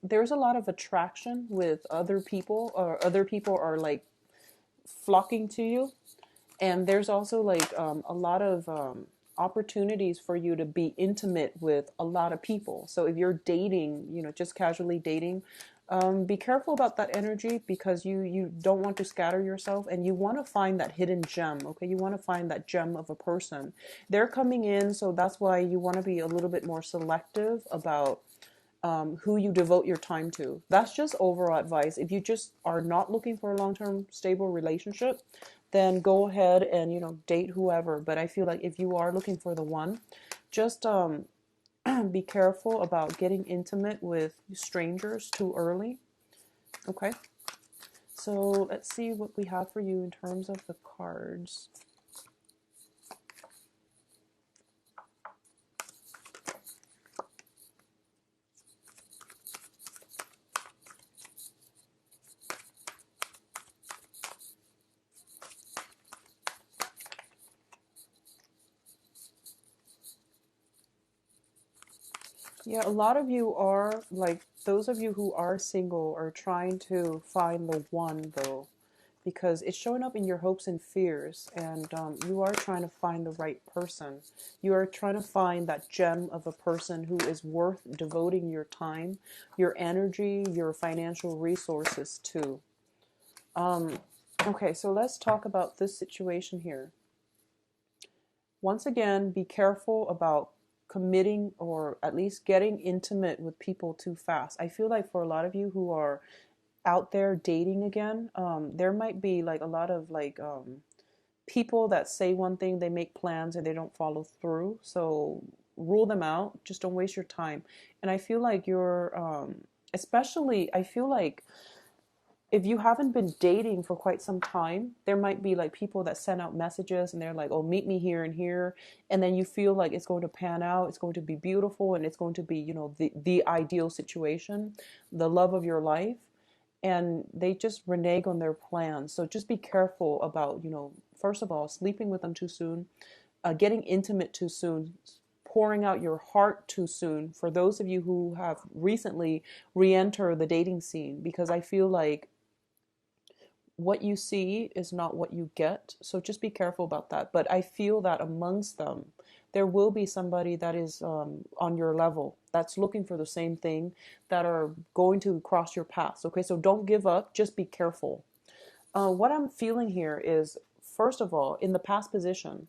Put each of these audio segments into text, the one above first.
there's a lot of attraction with other people, or other people are like flocking to you. And there's also like a lot of opportunities for you to be intimate with a lot of people. So if you're dating, just casually dating, be careful about that energy, because you don't want to scatter yourself, and you want to find that hidden gem. Okay, you want to find that gem of a person. They're coming in, so that's why you want to be a little bit more selective about who you devote your time to. That's just overall advice. If you just are not looking for a long-term stable relationship, then go ahead and date whoever. But I feel like if you are looking for the one, just be careful about getting intimate with strangers too early. Okay, so let's see what we have for you in terms of the cards. Yeah, a lot of you are like, those of you who are single are trying to find the one, though, because it's showing up in your hopes and fears, and you are trying to find the right person. You are trying to find that gem of a person who is worth devoting your time, your energy, your financial resources to. Okay, so let's talk about this situation here. Once again, be careful about committing, or at least getting intimate with people too fast. I feel like for a lot of you who are out there dating again, there might be like a lot of like people that say one thing, they make plans and they don't follow through. So rule them out. Just don't waste your time. And I feel like you're, especially, I feel like if you haven't been dating for quite some time, there might be like people that send out messages and they're like, oh, meet me here and here. And then you feel like it's going to pan out, it's going to be beautiful, and it's going to be, the ideal situation, the love of your life. And they just renege on their plans. So just be careful about, first of all, sleeping with them too soon, getting intimate too soon, pouring out your heart too soon, for those of you who have recently re-entered the dating scene, because I feel like what you see is not what you get. So just be careful about that. But I feel that amongst them, there will be somebody that is on your level, that's looking for the same thing, that are going to cross your paths. Okay, so don't give up. Just be careful. What I'm feeling here is, first of all, in the past position,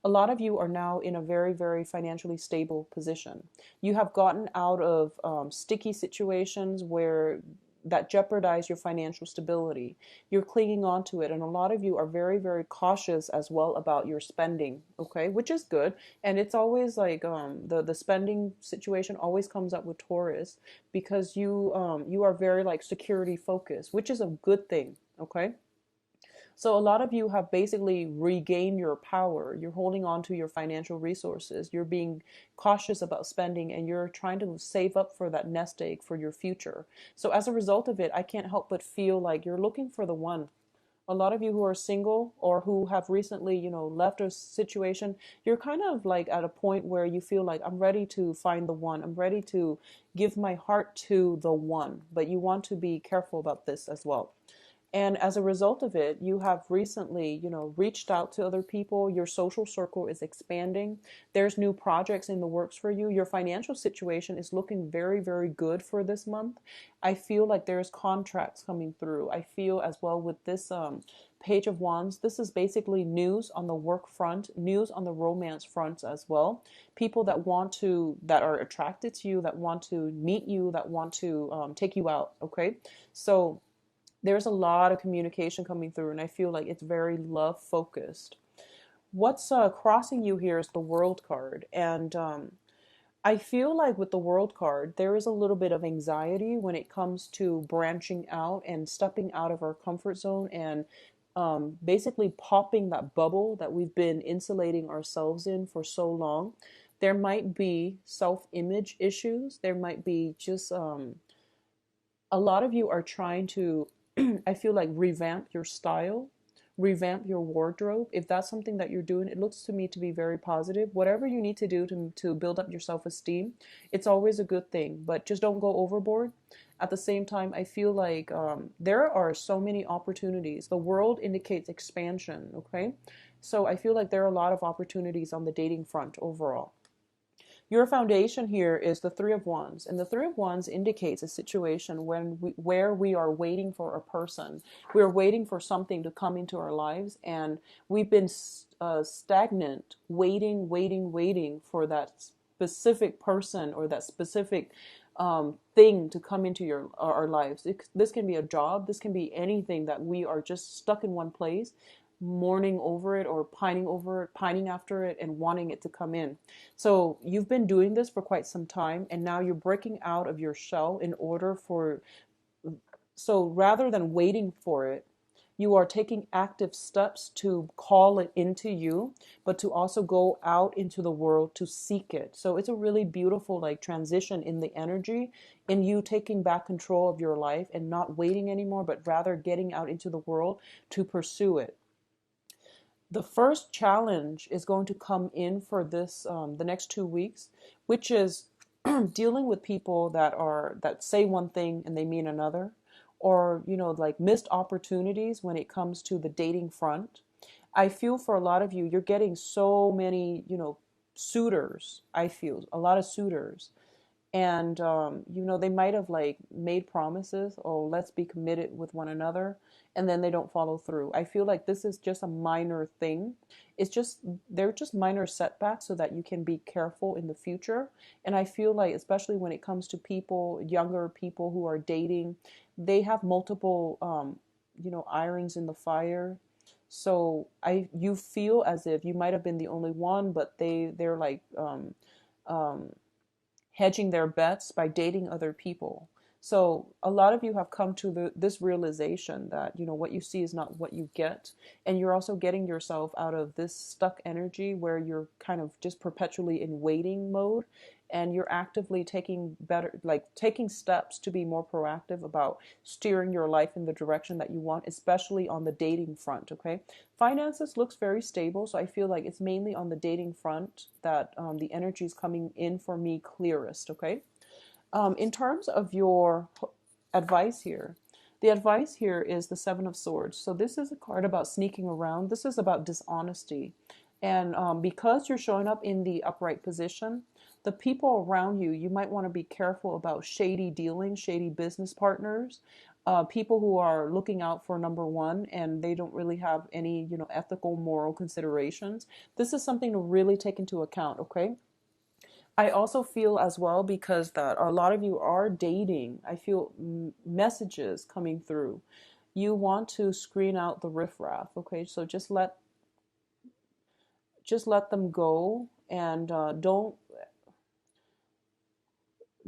a lot of you are now in a very, very financially stable position. You have gotten out of sticky situations where that jeopardize your financial stability. You're clinging on to it, and a lot of you are very, very cautious as well about your spending. Okay, which is good, and it's always like the spending situation always comes up with Taurus, because you are very like security focused, which is a good thing. Okay. So a lot of you have basically regained your power. You're holding on to your financial resources. You're being cautious about spending, and you're trying to save up for that nest egg for your future. So as a result of it, I can't help but feel like you're looking for the one. A lot of you who are single, or who have recently, left a situation, you're kind of like at a point where you feel like, I'm ready to find the one. I'm ready to give my heart to the one. But you want to be careful about this as well. And as a result of it, you have recently, reached out to other people. Your social circle is expanding. There's new projects in the works for you. Your financial situation is looking very, very good for this month. I feel like there's contracts coming through. I feel as well with this Page of Wands, this is basically news on the work front, news on the romance front as well. People that are attracted to you, that want to meet you, that want to take you out. Okay. So there's a lot of communication coming through, and I feel like it's very love focused. What's crossing you here is the World card, and I feel like with the World card, there is a little bit of anxiety when it comes to branching out and stepping out of our comfort zone, and basically popping that bubble that we've been insulating ourselves in for so long. There might be self-image issues. There might be just a lot of you are trying to, I feel like, revamp your style, revamp your wardrobe. If that's something that you're doing, it looks to me to be very positive. Whatever you need to do to build up your self-esteem, it's always a good thing, but just don't go overboard. At the same time, I feel like there are so many opportunities. The world indicates expansion, okay? So I feel like there are a lot of opportunities on the dating front overall. Your foundation here is the Three of Wands, and the Three of Wands indicates a situation where we are waiting for a person. We're waiting for something to come into our lives, and we've been stagnant, waiting for that specific person or that specific thing to come into our lives. This can be a job, this can be anything that we are just stuck in one place, mourning over it or pining over it, pining after it, and wanting it to come in. So you've been doing this for quite some time, and now you're breaking out of your shell in order for, so rather than waiting for it, you are taking active steps to call it into you, but to also go out into the world to seek it. So it's a really beautiful like transition in the energy, in you taking back control of your life and not waiting anymore, but rather getting out into the world to pursue it. The first challenge is going to come in for this the next 2 weeks, which is dealing with people that say one thing and they mean another, or like missed opportunities when it comes to the dating front. I feel for a lot of you, you're getting so many suitors. I feel a lot of suitors, and they might have like made promises, oh, let's be committed with one another, and then they don't follow through. I feel like this is just a minor thing. They're just minor setbacks so that you can be careful in the future. And I feel like, especially when it comes to people, younger people who are dating, they have multiple irons in the fire. So you feel as if you might have been the only one, but they're like hedging their bets by dating other people. So a lot of you have come to this realization that, what you see is not what you get. And you're also getting yourself out of this stuck energy where you're kind of just perpetually in waiting mode. And you're actively taking steps to be more proactive about steering your life in the direction that you want, especially on the dating front, okay? Finances looks very stable, so I feel like it's mainly on the dating front that the energy is coming in for me clearest, okay? In terms of your advice here, the advice here is the Seven of Swords. So this is a card about sneaking around. This is about dishonesty. And because you're showing up in the upright position, the people around you, you might want to be careful about shady dealings, shady business partners, people who are looking out for number one and they don't really have any, ethical, moral considerations. This is something to really take into account, okay? I also feel as well, because that a lot of you are dating, I feel messages coming through. You want to screen out the riffraff, okay? So just let them go, and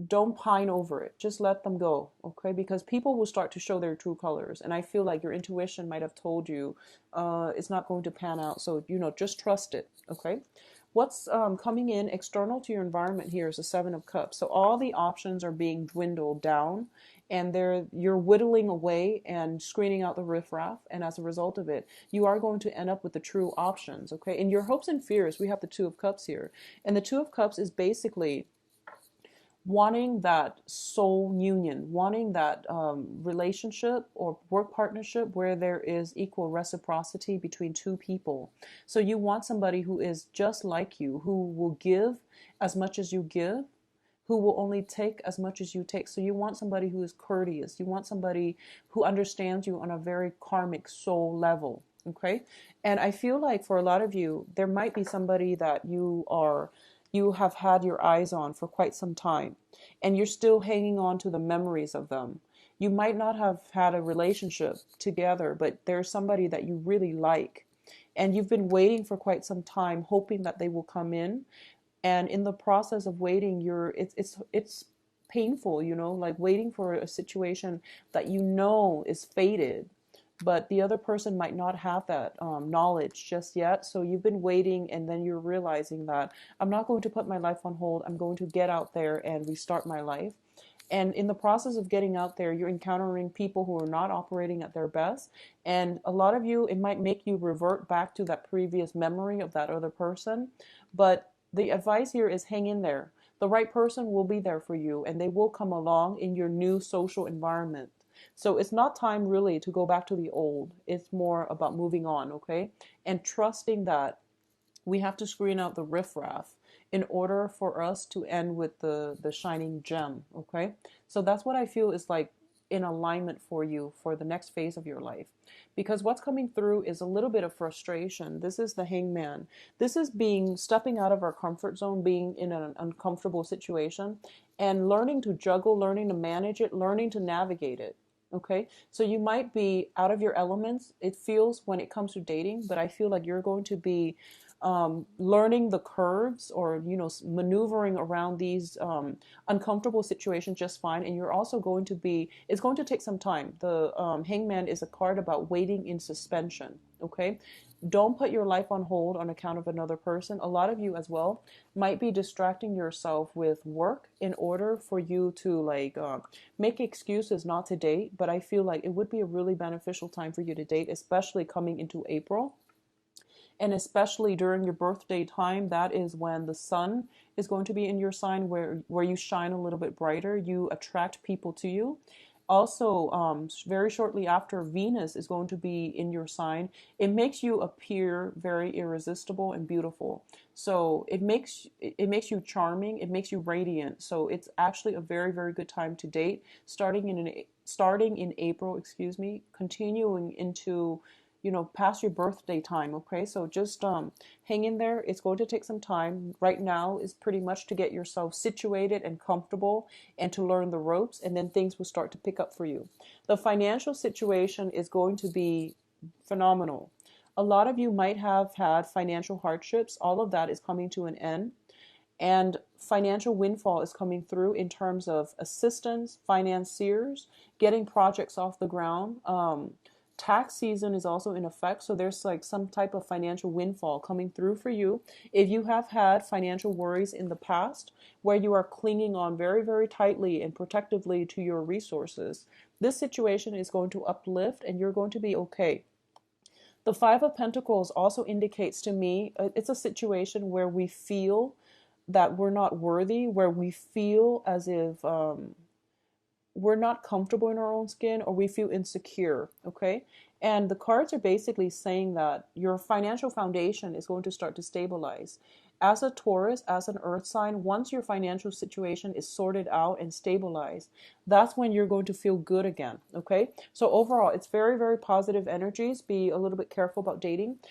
don't pine over it. Just let them go, okay? Because people will start to show their true colors, and I feel like your intuition might have told you it's not going to pan out. So just trust it, okay? What's coming in external to your environment here is a Seven of Cups. So all the options are being dwindled down, and you're whittling away and screening out the riffraff. And as a result of it, you are going to end up with the true options. Okay. In your hopes and fears, we have the Two of Cups here, and the Two of Cups is basically wanting that soul union, wanting that relationship or work partnership where there is equal reciprocity between two people. So you want somebody who is just like you, who will give as much as you give, who will only take as much as you take. So you want somebody who is courteous. You want somebody who understands you on a very karmic soul level. Okay. And I feel like for a lot of you, there might be somebody that you have had your eyes on for quite some time, and you're still hanging on to the memories of them. You might not have had a relationship together, but there's somebody that you really like, and you've been waiting for quite some time, hoping that they will come in. And in the process of waiting, it's painful, like waiting for a situation that is fated, but the other person might not have that knowledge just yet. So you've been waiting, and then you're realizing that I'm not going to put my life on hold. I'm going to get out there and restart my life. And in the process of getting out there, you're encountering people who are not operating at their best. And a lot of you, it might make you revert back to that previous memory of that other person. But the advice here is hang in there. The right person will be there for you, and they will come along in your new social environment. So it's not time really to go back to the old. It's more about moving on, okay? And trusting that we have to screen out the riffraff in order for us to end with the shining gem, okay? So that's what I feel is like in alignment for you for the next phase of your life. Because what's coming through is a little bit of frustration. This is the hangman. This is being stepping out of our comfort zone, being in an uncomfortable situation and learning to juggle, learning to manage it, learning to navigate it. Okay, so you might be out of your elements. It feels when it comes to dating, but I feel like you're going to be learning the curves or maneuvering around these uncomfortable situations just fine. And you're also going to be, it's going to take some time. The hangman is a card about waiting in suspension. Okay, don't put your life on hold on account of another person. A lot of you as well might be distracting yourself with work in order for you to make excuses not to date. But I feel like it would be a really beneficial time for you to date, especially coming into April. And especially during your birthday time, that is when the sun is going to be in your sign, where you shine a little bit brighter. You attract people to you. Also, very shortly after, Venus is going to be in your sign. It makes you appear very irresistible and beautiful. So it makes you charming. It makes you radiant. So it's actually a very, very good time to date. Starting in April, excuse me, continuing into past your birthday time. Okay, so just hang in there. It's going to take some time. Right now is pretty much to get yourself situated and comfortable and to learn the ropes, and then things will start to pick up for you. The financial situation is going to be phenomenal. A lot of you might have had financial hardships. All of that is coming to an end, and financial windfall is coming through in terms of assistance, financiers, getting projects off the ground. Tax season is also in effect, so there's like some type of financial windfall coming through for you. If you have had financial worries in the past where you are clinging on very, very tightly and protectively to your resources, this situation is going to uplift and you're going to be okay. The Five of Pentacles also indicates to me it's a situation where we feel that we're not worthy, where we feel as if we're not comfortable in our own skin, or we feel insecure, okay? And the cards are basically saying that your financial foundation is going to start to stabilize. As a Taurus, as an earth sign, once your financial situation is sorted out and stabilized, that's when you're going to feel good again, okay? So overall, it's very, very positive energies. Be a little bit careful about dating.